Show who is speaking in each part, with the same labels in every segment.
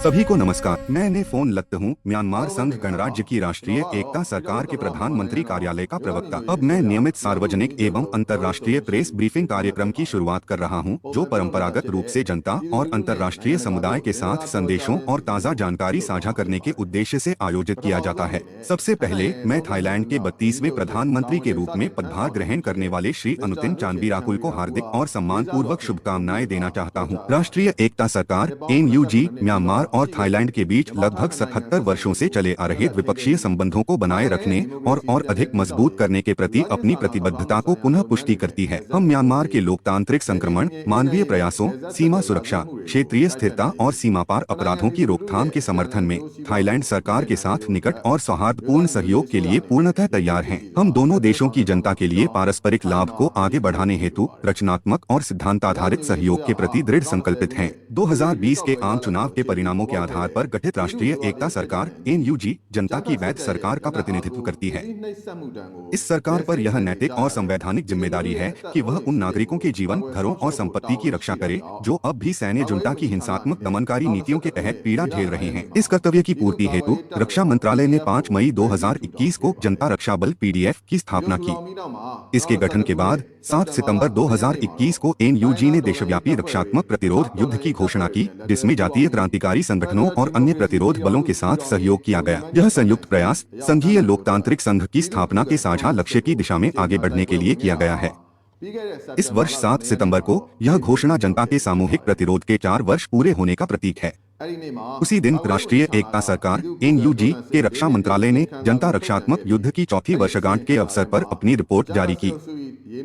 Speaker 1: सभी को नमस्कार। मैं फोन लगता हूँ म्यांमार संघ गणराज्य की राष्ट्रीय एकता सरकार के प्रधानमंत्री कार्यालय का प्रवक्ता। अब मैं नियमित सार्वजनिक एवं अंतर्राष्ट्रीय प्रेस ब्रीफिंग कार्यक्रम की शुरुआत कर रहा हूँ, जो परंपरागत रूप से जनता और अंतर्राष्ट्रीय समुदाय के साथ संदेशों और ताज़ा जानकारी साझा करने के उद्देश्य से आयोजित किया जाता है। सबसे पहले मैं थाईलैंड के 32वें प्रधानमंत्री के रूप में पदभार ग्रहण करने वाले श्री अनुतिन चानविराकुल को हार्दिक और सम्मान पूर्वक शुभकामनाएं देना चाहता हूँ। राष्ट्रीय एकता सरकार NUG म्यांमार और थाईलैंड के बीच लगभग 77 वर्षों से चले आ रहे द्विपक्षीय संबंधों को बनाए रखने और अधिक मजबूत करने के प्रति अपनी प्रतिबद्धता को पुनः पुष्टि करती है। हम म्यांमार के लोकतांत्रिक संक्रमण, मानवीय प्रयासों, सीमा सुरक्षा, क्षेत्रीय स्थिरता और सीमा पार अपराधों की रोकथाम के समर्थन में थाईलैंड सरकार के साथ निकट और सौहार्दपूर्ण सहयोग के लिए पूर्णतः तैयार हैं। हम दोनों देशों की जनता के लिए पारस्परिक लाभ को आगे बढ़ाने हेतु रचनात्मक और सिद्धांत आधारित सहयोग के प्रति दृढ़ संकल्पित हैं। 2020 के आम चुनाव के परिणामों के आधार पर गठित राष्ट्रीय एकता सरकार NUG जनता की वैध सरकार का प्रतिनिधित्व करती है। इस सरकार पर यह नैतिक और संवैधानिक जिम्मेदारी है कि वह उन नागरिकों के जीवन, घरों और संपत्ति की रक्षा करे जो अब भी सैन्य जुंटा की हिंसात्मक दमनकारी नीतियों के तहत पीड़ा झेल रहे हैं। इस कर्तव्य की पूर्ति हेतु रक्षा मंत्रालय ने 5 मई 2021 को जनता रक्षा बल PDF की स्थापना की। इसके गठन के बाद 7 सितंबर 2021 को NUG ने देशव्यापी रक्षात्मक प्रतिरोध युद्ध की घोषणा की, जिसमें जातीय क्रांतिकारी संगठनों और अन्य प्रतिरोध बलों के साथ सहयोग किया गया। यह संयुक्त प्रयास संघीय लोकतांत्रिक संघ की स्थापना के साझा लक्ष्य की दिशा में आगे बढ़ने के लिए किया गया है। इस वर्ष 7 सितंबर को यह घोषणा जनता के सामूहिक प्रतिरोध के 4 वर्ष पूरे होने का प्रतीक है। उसी दिन राष्ट्रीय एकता सरकार NUG के रक्षा मंत्रालय ने जनता रक्षात्मक युद्ध की चौथी वर्षगांठ के अवसर पर अपनी रिपोर्ट जारी की।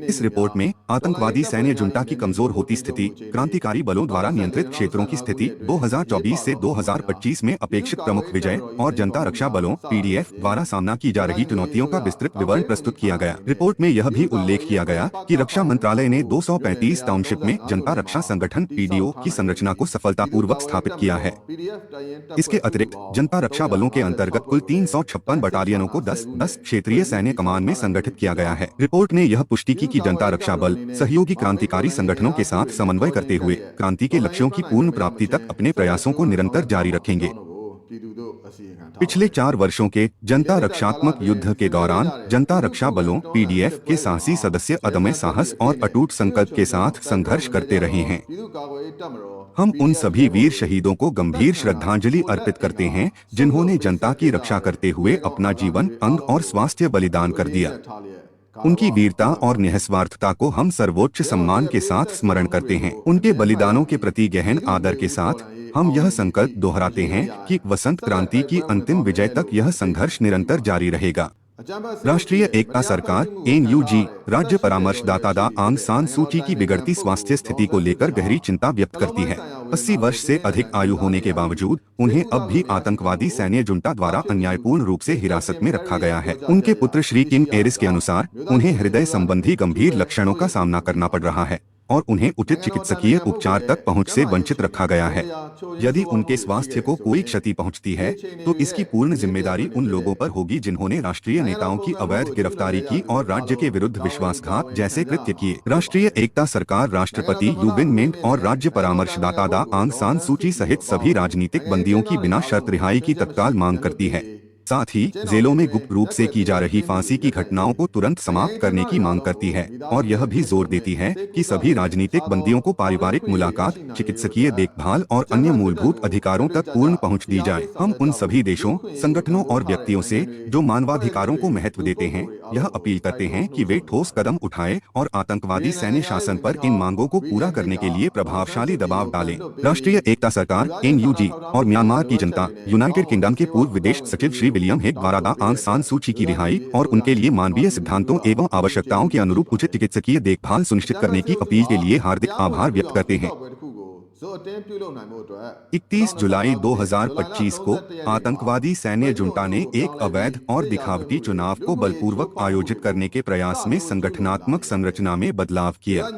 Speaker 1: इस रिपोर्ट में आतंकवादी सैन्य जुंटा की कमजोर होती स्थिति, क्रांतिकारी बलों द्वारा नियंत्रित क्षेत्रों की स्थिति, 2024 से 2025 में अपेक्षित प्रमुख विजय और जनता रक्षा बलों PDF द्वारा सामना की जा रही चुनौतियों का विस्तृत विवरण प्रस्तुत किया गया। रिपोर्ट में यह भी उल्लेख किया गया कि रक्षा मंत्रालय ने 235 टाउनशिप में जनता रक्षा संगठन PDO की संरचना को सफलतापूर्वक स्थापित किया है। इसके अतिरिक्त जनता रक्षा बलों के अंतर्गत कुल 356 बटालियनों को 10 क्षेत्रीय सैन्य कमान में संगठित किया गया है। रिपोर्ट ने यह पुष्टि की कि जनता रक्षा बल सहयोगी क्रांतिकारी संगठनों के साथ समन्वय करते हुए क्रांति के लक्ष्यों की पूर्ण प्राप्ति तक अपने प्रयासों को निरंतर जारी रखेंगे। पिछले 4 वर्षों के जनता रक्षात्मक युद्ध के दौरान जनता रक्षा बलों PDF के साहसी सदस्य अदम्य साहस और अटूट संकल्प के साथ संघर्ष करते रहे हैं। हम उन सभी वीर शहीदों को गंभीर श्रद्धांजलि अर्पित करते हैं जिन्होंने जनता की रक्षा करते हुए अपना जीवन, अंग और स्वास्थ्य बलिदान कर दिया। उनकी वीरता और निःस्वार्थता को हम सर्वोच्च सम्मान के साथ स्मरण करते हैं। उनके बलिदानों के प्रति गहन आदर के साथ हम यह संकल्प दोहराते हैं कि वसंत क्रांति की अंतिम विजय तक यह संघर्ष निरंतर जारी रहेगा। राष्ट्रीय एकता सरकार NUG राज्य परामर्शदाता डॉ आंग सान सू की की बिगड़ती स्वास्थ्य स्थिति को लेकर गहरी चिंता व्यक्त करती है। 80 वर्ष से अधिक आयु होने के बावजूद उन्हें अब भी आतंकवादी सैन्य जुंटा द्वारा अन्यायपूर्ण रूप से हिरासत में रखा गया है। उनके पुत्र श्री किम एरिस के अनुसार उन्हें हृदय संबंधी गंभीर लक्षणों का सामना करना पड़ रहा है और उन्हें उचित चिकित्सकीय उपचार तक पहुंच से वंचित रखा गया है। यदि उनके स्वास्थ्य को कोई क्षति पहुंचती है तो इसकी पूर्ण जिम्मेदारी उन लोगों पर होगी जिन्होंने राष्ट्रीय नेताओं की अवैध गिरफ्तारी की और राज्य के विरुद्ध विश्वासघात जैसे कृत्य किए। राष्ट्रीय एकता सरकार राष्ट्रपति यू विन मिंट और राज्य परामर्शदाता डॉ आंग सान सू की सहित सभी राजनीतिक बंदियों की बिना शर्त रिहाई की तत्काल मांग करती है। साथ ही जेलों में गुप्त रूप से की जा रही फांसी की घटनाओं को तुरंत समाप्त करने की मांग करती है और यह भी जोर देती है कि सभी राजनीतिक बंदियों को पारिवारिक मुलाकात, चिकित्सकीय देखभाल और अन्य मूलभूत अधिकारों तक पूर्ण पहुंच दी जाए। हम उन सभी देशों, संगठनों और व्यक्तियों से जो मानवाधिकारों को महत्व देते हैं यह अपील करते हैं कि वे ठोस कदम उठाएं और आतंकवादी सैन्य शासन पर इन मांगों को पूरा करने के लिए प्रभावशाली दबाव डालें। राष्ट्रीय एकता सरकार NUG और म्यांमार की जनता यूनाइटेड किंगडम के पूर्व विदेश सचिव श्री विलियम हेग द्वारा डॉ आंग सान सू की रिहाई और उनके लिए मानवीय सिद्धांतों एवं आवश्यकताओं के अनुरूप उचित चिकित्सकीय देखभाल सुनिश्चित करने की अपील के लिए हार्दिक आभार व्यक्त करते हैं। 31 जुलाई 2025 को आतंकवादी सैन्य जुंटा ने एक अवैध और दिखावटी चुनाव को बलपूर्वक आयोजित करने के प्रयास में संगठनात्मक संरचना में बदलाव किया।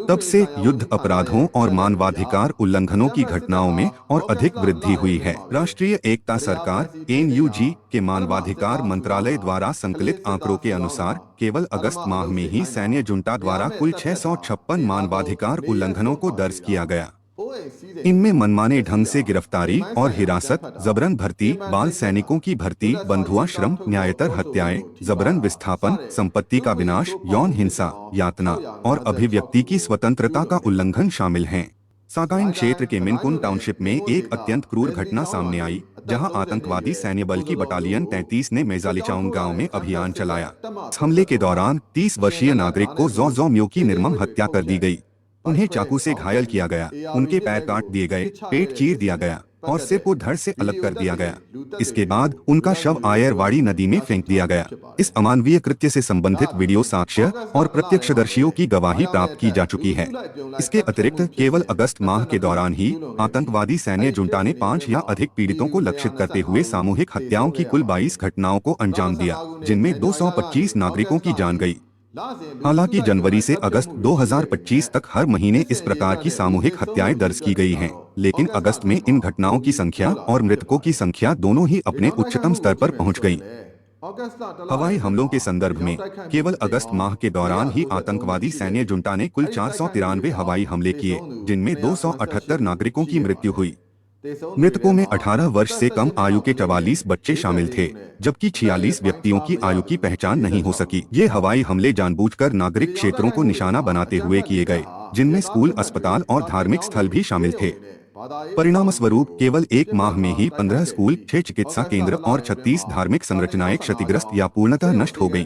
Speaker 1: तब से युद्ध अपराधों और मानवाधिकार उल्लंघनों की घटनाओं में और अधिक वृद्धि हुई है। राष्ट्रीय एकता सरकार NUG के मानवाधिकार मंत्रालय द्वारा संकलित आंकड़ों के अनुसार केवल अगस्त माह में ही सैन्य जुंटा द्वारा कुल 656 मानवाधिकार उल्लंघनों को दर्ज किया गया। इनमें मनमाने ढंग से गिरफ्तारी और हिरासत, जबरन भर्ती, बाल सैनिकों की भर्ती, बंधुआ श्रम, न्यायेतर हत्याएं, जबरन विस्थापन, संपत्ति का विनाश, यौन हिंसा, यातना और अभिव्यक्ति की स्वतंत्रता का उल्लंघन शामिल हैं। सागाइन क्षेत्र के मिनकुन टाउनशिप में एक अत्यंत क्रूर घटना सामने आई, जहां आतंकवादी सैन्य बल की बटालियन 33 ने मेजालिचाउंग गांव में अभियान चलाया। इस हमले के दौरान 30 वर्षीय नागरिक को जौ म्यो की निर्मम हत्या कर दी गई। उन्हें चाकू से घायल किया गया, उनके पैर काट दिए गए, पेट चीर दिया गया और सिर को धड़ से अलग कर दिया गया। इसके बाद उनका शव आयरवाड़ी नदी में फेंक दिया गया। इस अमानवीय कृत्य से संबंधित वीडियो साक्ष्य और प्रत्यक्षदर्शियों की गवाही प्राप्त की जा चुकी है। इसके अतिरिक्त केवल अगस्त माह के दौरान ही आतंकवादी सैन्य जुंटा ने 5 या अधिक पीड़ितों को लक्षित करते हुए सामूहिक हत्याओं की कुल 22 घटनाओं को अंजाम दिया, जिनमें 225 नागरिकों की जान गई। हालांकि जनवरी से अगस्त 2025 तक हर महीने इस प्रकार की सामूहिक हत्याएं दर्ज की गई हैं, लेकिन अगस्त में इन घटनाओं की संख्या और मृतकों की संख्या दोनों ही अपने उच्चतम स्तर पर पहुंच गई। हवाई हमलों के संदर्भ में केवल अगस्त माह के दौरान ही आतंकवादी सैन्य जुंटा ने कुल 493 हवाई हमले किए, जिनमें 278 नागरिकों की मृत्यु हुई। मृतकों में 18 वर्ष से कम आयु के 44 बच्चे शामिल थे, जबकि 46 व्यक्तियों की आयु की पहचान नहीं हो सकी। ये हवाई हमले जानबूझकर नागरिक क्षेत्रों को निशाना बनाते हुए किए गए, जिनमें स्कूल, अस्पताल और धार्मिक स्थल भी शामिल थे। परिणामस्वरूप केवल एक माह में ही 15 स्कूल, 6 चिकित्सा केंद्र और 36 धार्मिक संरचनाएं क्षतिग्रस्त या पूर्णतः नष्ट हो गईं।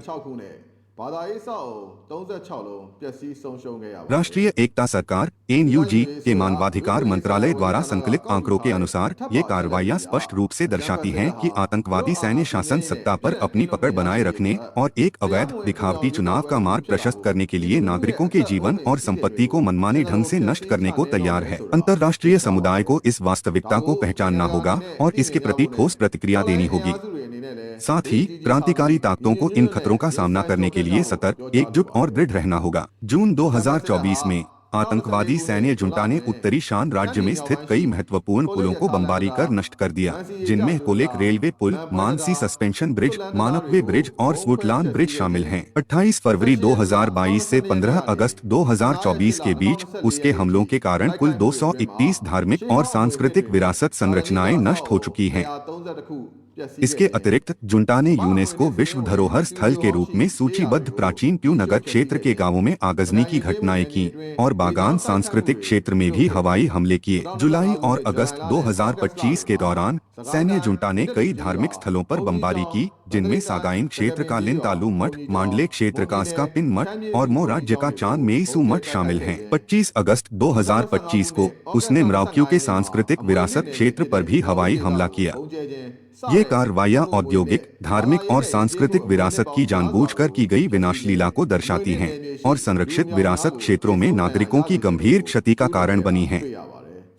Speaker 1: राष्ट्रीय एकता सरकार (NUG) के मानवाधिकार मंत्रालय द्वारा संकलित आंकड़ों के अनुसार ये कार्रवाइयां स्पष्ट रूप से दर्शाती हैं कि आतंकवादी सैन्य शासन सत्ता पर अपनी पकड़ बनाए रखने और एक अवैध दिखावटी चुनाव का मार्ग प्रशस्त करने के लिए नागरिकों के जीवन और संपत्ति को मनमाने ढंग से नष्ट करने को तैयार है। अंतर्राष्ट्रीय समुदाय को इस वास्तविकता को पहचानना होगा और इसके प्रति ठोस प्रतिक्रिया देनी होगी। साथ ही क्रांतिकारी ताकतों को इन खतरों का सामना करने के लिए सतर्क, एकजुट और दृढ़ रहना होगा। जून 2024 में आतंकवादी सैन्य जुंटा ने उत्तरी शान राज्य में स्थित कई महत्वपूर्ण पुलों को बमबारी कर नष्ट कर दिया, जिनमें कोलेक रेलवे पुल, मानसी सस्पेंशन ब्रिज, मानकवे ब्रिज और स्वुटलान ब्रिज शामिल हैं। 28 फरवरी 2022 से 15 अगस्त 2024 के बीच उसके हमलों के कारण कुल 231 धार्मिक और सांस्कृतिक विरासत संरचनाएं नष्ट हो चुकी हैं। इसके अतिरिक्त जुंटा ने यूनेस्को विश्व धरोहर स्थल के रूप में सूचीबद्ध प्राचीन प्यू नगर क्षेत्र के गांवों में आगजनी की घटनाएं की और बागान सांस्कृतिक क्षेत्र में भी हवाई हमले किए। जुलाई और अगस्त 2025 के दौरान सैन्य जुंटा ने कई धार्मिक स्थलों पर बमबारी की, जिनमें सागाइन क्षेत्र का लिनतालू मठ, मांडले क्षेत्र का स्कापिन मठ और मो राज्य का चांद मेईसू मठ शामिल हैं। 25 अगस्त 2025 को उसने मरावक्यू के सांस्कृतिक विरासत क्षेत्र पर भी हवाई हमला किया। ये कार्रवाइयां औद्योगिक, धार्मिक और सांस्कृतिक विरासत की जानबूझकर की गई विनाशलीला को दर्शाती हैं और संरक्षित विरासत क्षेत्रों में नागरिकों की गंभीर क्षति का कारण बनी हैं।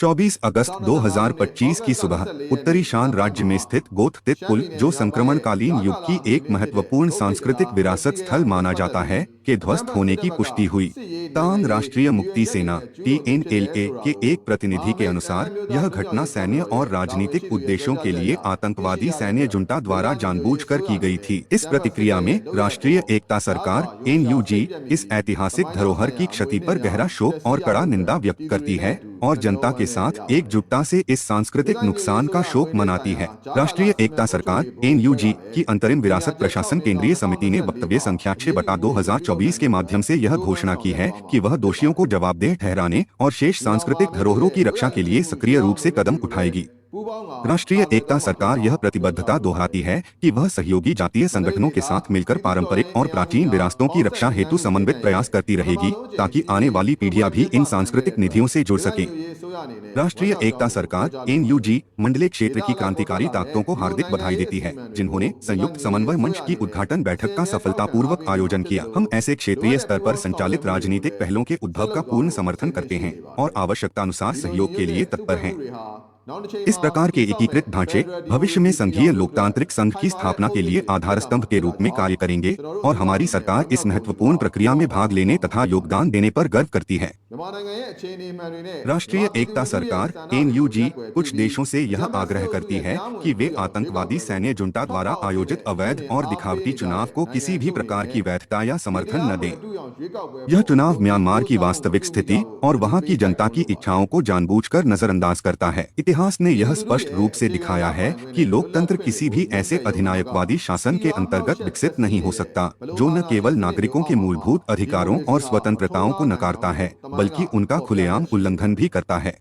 Speaker 1: 24 अगस्त 2025 की सुबह उत्तरी शान राज्य में स्थित गोथ तित पुल, जो संक्रमणकालीन युग की एक महत्वपूर्ण सांस्कृतिक विरासत स्थल माना जाता है, के ध्वस्त होने की पुष्टि हुई। तांग राष्ट्रीय मुक्ति सेना (TNLA) के एक प्रतिनिधि के अनुसार यह घटना सैन्य और राजनीतिक उद्देश्यों के लिए आतंकवादी सैन्य जुंटा द्वारा जानबूझकर की गई थी। इस प्रतिक्रिया में राष्ट्रीय एकता सरकार (NUG) इस ऐतिहासिक धरोहर की क्षति पर गहरा शोक और कड़ा निंदा व्यक्त करती है और जनता के साथ एकजुटता से इस सांस्कृतिक नुकसान का शोक मनाती है। राष्ट्रीय एकता सरकार (NUG) की अंतरिम विरासत प्रशासन केंद्रीय समिति ने वक्तव्य संख्या 6/2024 के माध्यम से यह घोषणा की है कि वह दोषियों को जवाबदेह ठहराने और शेष सांस्कृतिक धरोहरों की रक्षा के लिए सक्रिय रूप से कदम उठाएगी। राष्ट्रीय एकता सरकार यह प्रतिबद्धता दोहराती है कि वह सहयोगी जातीय संगठनों के साथ मिलकर पारंपरिक और प्राचीन विरासतों की रक्षा हेतु समन्वित प्रयास करती रहेगी, ताकि आने वाली पीढ़ियां भी इन सांस्कृतिक निधियों से जुड़ सकें। राष्ट्रीय एकता सरकार (NUG) मंडले क्षेत्र की क्रांतिकारी ताकतों को हार्दिक बधाई देती है, जिन्होंने संयुक्त समन्वय मंच की उद्घाटन बैठक का सफलतापूर्वक आयोजन किया। हम ऐसे क्षेत्रीय स्तर पर संचालित राजनीतिक पहलों के उद्भव का पूर्ण समर्थन करते हैं और आवश्यकतानुसार सहयोग के लिए तत्पर हैं। इस प्रकार के एकीकृत ढांचे भविष्य में संघीय लोकतांत्रिक संघ की स्थापना के लिए आधार स्तंभ के रूप में कार्य करेंगे और हमारी सरकार इस महत्वपूर्ण प्रक्रिया में भाग लेने तथा योगदान देने पर गर्व करती है। राष्ट्रीय एकता सरकार (NUG) कुछ देशों से यह आग्रह करती है कि वे आतंकवादी सैन्य जुंटा द्वारा आयोजित अवैध और दिखावटी चुनाव को किसी भी प्रकार की वैधता या समर्थन न दें। यह चुनाव म्यांमार की वास्तविक स्थिति और वहां की जनता की इच्छाओं को जानबूझकर नजरअंदाज करता है। इतिहास ने यह स्पष्ट रूप से दिखाया है कि लोकतंत्र किसी भी ऐसे अधिनायकवादी शासन के अंतर्गत विकसित नहीं हो सकता जो न केवल नागरिकों के मूलभूत अधिकारों और स्वतंत्रताओं को नकारता है बल्कि उनका खुलेआम उल्लंघन भी करता है।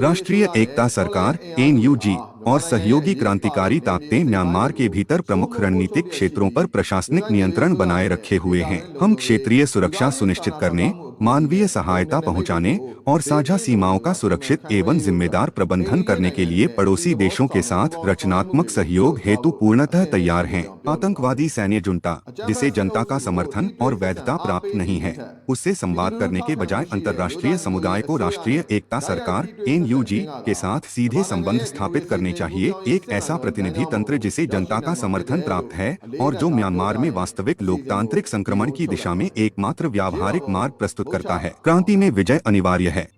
Speaker 1: राष्ट्रीय एकता सरकार (NUG) और सहयोगी क्रांतिकारी ताकतें म्यांमार के भीतर प्रमुख रणनीतिक क्षेत्रों पर प्रशासनिक नियंत्रण बनाए रखे हुए हैं। हम क्षेत्रीय सुरक्षा सुनिश्चित करने, मानवीय सहायता पहुंचाने और साझा सीमाओं का सुरक्षित एवं जिम्मेदार प्रबंधन करने के लिए पड़ोसी देशों के साथ रचनात्मक सहयोग हेतु पूर्णतः तैयार हैं। आतंकवादी सैन्य जुंटा, जिसे जनता का समर्थन और वैधता प्राप्त नहीं है, उससे संवाद करने के बजाय अंतर्राष्ट्रीय समुदाय को राष्ट्रीय एकता सरकार (NUG) के साथ सीधे संबंध स्थापित करने चाहिए। एक ऐसा प्रतिनिधि तंत्र जिसे जनता का समर्थन प्राप्त है और जो म्यांमार में वास्तविक लोकतांत्रिक संक्रमण की दिशा में एकमात्र व्यावहारिक मार्ग प्रस्तुत करता है। क्रांति में विजय अनिवार्य है।